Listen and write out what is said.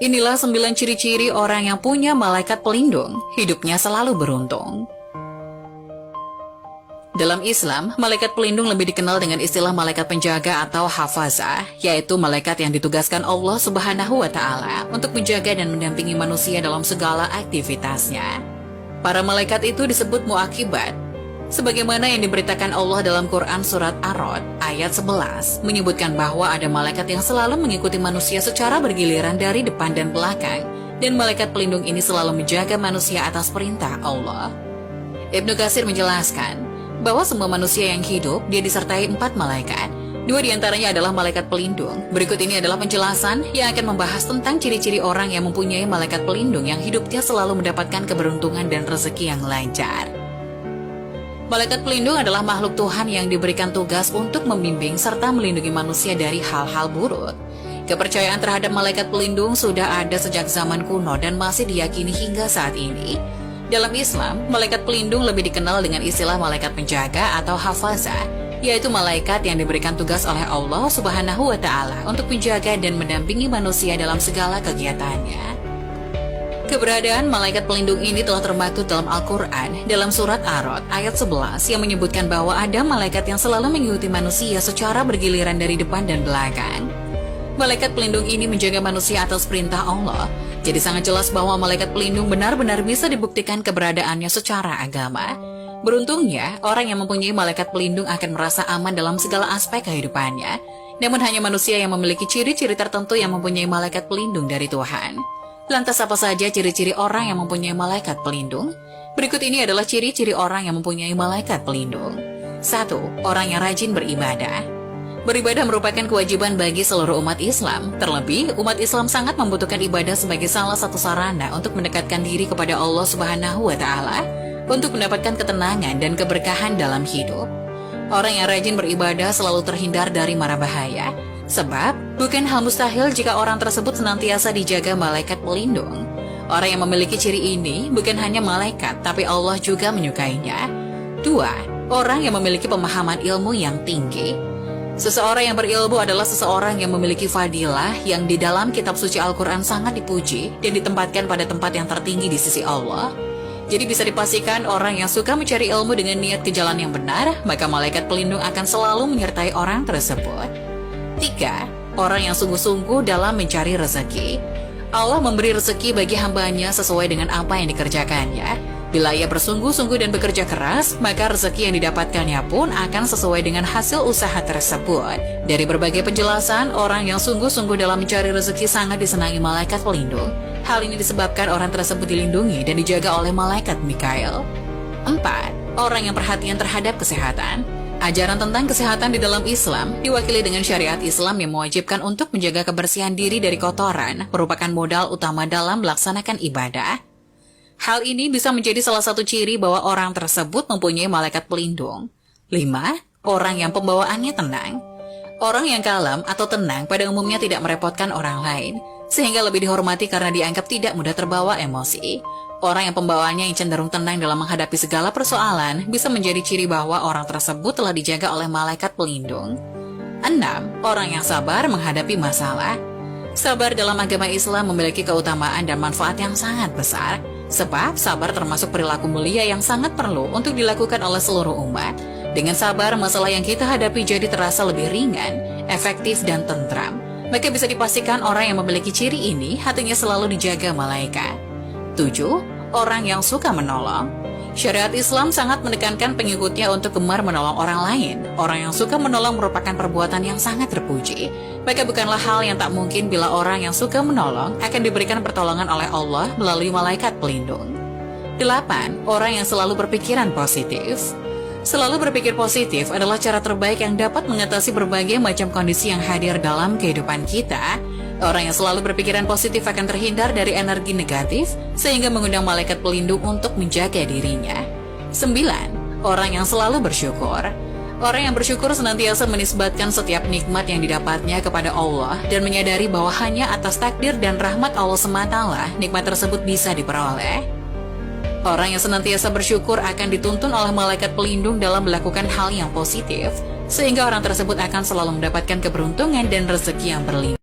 Inilah 9 ciri-ciri orang yang punya malaikat pelindung, hidupnya selalu beruntung. Dalam Islam, malaikat pelindung lebih dikenal dengan istilah malaikat penjaga atau hafazah, yaitu malaikat yang ditugaskan Allah Subhanahu wa Ta'ala untuk menjaga dan mendampingi manusia dalam segala aktivitasnya. Para malaikat itu disebut muakibat, sebagaimana yang diberitakan Allah dalam Quran Surat Ar-Rod ayat 11, menyebutkan bahwa ada malaikat yang selalu mengikuti manusia secara bergiliran dari depan dan belakang, dan malaikat pelindung ini selalu menjaga manusia atas perintah Allah. Ibnu Katsir menjelaskan bahwa semua manusia yang hidup, dia disertai 4 malaikat. 2 diantaranya adalah malaikat pelindung. Berikut ini adalah penjelasan yang akan membahas tentang ciri-ciri orang yang mempunyai malaikat pelindung yang hidupnya selalu mendapatkan keberuntungan dan rezeki yang lancar. Malaikat pelindung adalah makhluk Tuhan yang diberikan tugas untuk membimbing serta melindungi manusia dari hal-hal buruk. Kepercayaan terhadap malaikat pelindung sudah ada sejak zaman kuno dan masih diyakini hingga saat ini. Dalam Islam, malaikat pelindung lebih dikenal dengan istilah malaikat penjaga atau hafazah, yaitu malaikat yang diberikan tugas oleh Allah Subhanahu wa Ta'ala untuk menjaga dan mendampingi manusia dalam segala kegiatannya. Keberadaan malaikat pelindung ini telah termaktub dalam Al-Quran dalam surat Ar-Rod ayat 11 yang menyebutkan bahwa ada malaikat yang selalu mengikuti manusia secara bergiliran dari depan dan belakang. Malaikat pelindung ini menjaga manusia atas perintah Allah, jadi sangat jelas bahwa malaikat pelindung benar-benar bisa dibuktikan keberadaannya secara agama. Beruntungnya, orang yang mempunyai malaikat pelindung akan merasa aman dalam segala aspek kehidupannya. Namun hanya manusia yang memiliki ciri-ciri tertentu yang mempunyai malaikat pelindung dari Tuhan. Lantas apa saja ciri-ciri orang yang mempunyai malaikat pelindung? Berikut ini adalah ciri-ciri orang yang mempunyai malaikat pelindung. 1. Orang yang rajin beribadah. Beribadah merupakan kewajiban bagi seluruh umat Islam. Terlebih, umat Islam sangat membutuhkan ibadah sebagai salah satu sarana untuk mendekatkan diri kepada Allah Subhanahu wa Ta'ala, untuk mendapatkan ketenangan dan keberkahan dalam hidup. Orang yang rajin beribadah selalu terhindar dari mara bahaya, sebab bukan hal mustahil jika orang tersebut senantiasa dijaga malaikat pelindung. Orang yang memiliki ciri ini bukan hanya malaikat, tapi Allah juga menyukainya. 2. Orang yang memiliki pemahaman ilmu yang tinggi. Seseorang yang berilmu adalah seseorang yang memiliki fadilah yang di dalam kitab suci Al-Quran sangat dipuji dan ditempatkan pada tempat yang tertinggi di sisi Allah. Jadi bisa dipastikan orang yang suka mencari ilmu dengan niat ke jalan yang benar, maka malaikat pelindung akan selalu menyertai orang tersebut. 3. Orang yang sungguh-sungguh dalam mencari rezeki. Allah memberi rezeki bagi hambanya sesuai dengan apa yang dikerjakannya. Bila ia bersungguh-sungguh dan bekerja keras, maka rezeki yang didapatkannya pun akan sesuai dengan hasil usaha tersebut. Dari berbagai penjelasan, orang yang sungguh-sungguh dalam mencari rezeki sangat disenangi malaikat pelindung. Hal ini disebabkan orang tersebut dilindungi dan dijaga oleh malaikat Mikail. 4. Orang yang perhatian terhadap kesehatan. Ajaran tentang kesehatan di dalam Islam diwakili dengan syariat Islam yang mewajibkan untuk menjaga kebersihan diri dari kotoran, merupakan modal utama dalam melaksanakan ibadah. Hal ini bisa menjadi salah satu ciri bahwa orang tersebut mempunyai malaikat pelindung. 5. Orang yang pembawaannya tenang. Orang yang kalem atau tenang pada umumnya tidak merepotkan orang lain, sehingga lebih dihormati karena dianggap tidak mudah terbawa emosi. Orang yang pembawaannya yang cenderung tenang dalam menghadapi segala persoalan bisa menjadi ciri bahwa orang tersebut telah dijaga oleh malaikat pelindung. 6. Orang yang sabar menghadapi masalah. Sabar dalam agama Islam memiliki keutamaan dan manfaat yang sangat besar. Sebab sabar termasuk perilaku mulia yang sangat perlu untuk dilakukan oleh seluruh umat. Dengan sabar, masalah yang kita hadapi jadi terasa lebih ringan, efektif, dan tentram. Maka bisa dipastikan orang yang memiliki ciri ini hatinya selalu dijaga malaikat. 7. Orang yang suka menolong. Syariat Islam sangat menekankan pengikutnya untuk gemar menolong orang lain. Orang yang suka menolong merupakan perbuatan yang sangat terpuji. Maka bukanlah hal yang tak mungkin bila orang yang suka menolong akan diberikan pertolongan oleh Allah melalui malaikat pelindung. 8. Orang yang selalu berpikiran positif. Selalu berpikir positif adalah cara terbaik yang dapat mengatasi berbagai macam kondisi yang hadir dalam kehidupan kita. Orang yang selalu berpikiran positif akan terhindar dari energi negatif, sehingga mengundang malaikat pelindung untuk menjaga dirinya. 9. Orang yang selalu bersyukur. Orang yang bersyukur senantiasa menisbatkan setiap nikmat yang didapatnya kepada Allah dan menyadari bahwa hanya atas takdir dan rahmat Allah semata nikmat tersebut bisa diperoleh. Orang yang senantiasa bersyukur akan dituntun oleh malaikat pelindung dalam melakukan hal yang positif, sehingga orang tersebut akan selalu mendapatkan keberuntungan dan rezeki yang berlimpah.